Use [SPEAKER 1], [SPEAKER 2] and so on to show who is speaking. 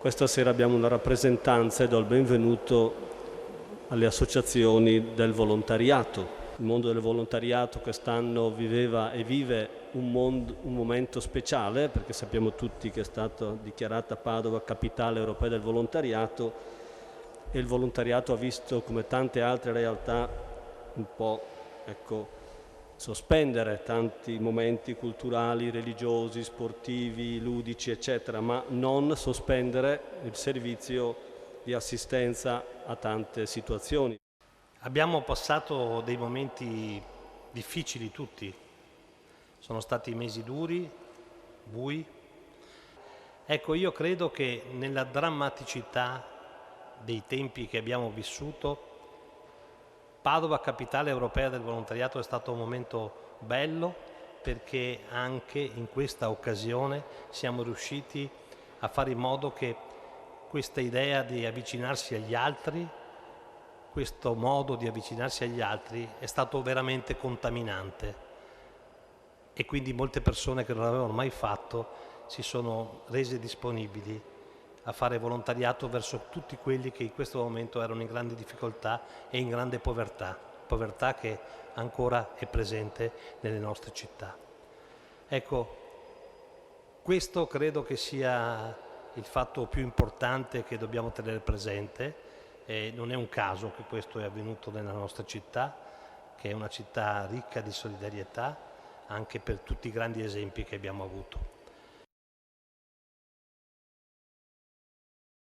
[SPEAKER 1] Questa sera abbiamo una rappresentanza e do il benvenuto alle associazioni del volontariato. Il mondo del volontariato quest'anno viveva e vive un momento speciale, perché sappiamo tutti che è stata dichiarata Padova capitale europea del volontariato, e il volontariato ha visto, come tante altre realtà, un po' sospendere tanti momenti culturali, religiosi, sportivi, ludici, eccetera, ma non sospendere il servizio di assistenza a tante situazioni.
[SPEAKER 2] Abbiamo passato dei momenti difficili tutti, sono stati mesi duri, bui. Ecco, io credo che nella drammaticità dei tempi che abbiamo vissuto, Padova, capitale europea del volontariato, è stato un momento bello perché anche in questa occasione siamo riusciti a fare in modo che questa idea di avvicinarsi agli altri, questo modo di avvicinarsi agli altri è stato veramente contaminante e quindi molte persone che non l'avevano mai fatto si sono rese disponibili a fare volontariato verso tutti quelli che in questo momento erano in grande difficoltà e in grande povertà che ancora è presente nelle nostre città. Ecco, questo credo che sia il fatto più importante che dobbiamo tenere presente. Non è un caso che questo è avvenuto nella nostra città, che è una città ricca di solidarietà, anche per tutti i grandi esempi che abbiamo avuto.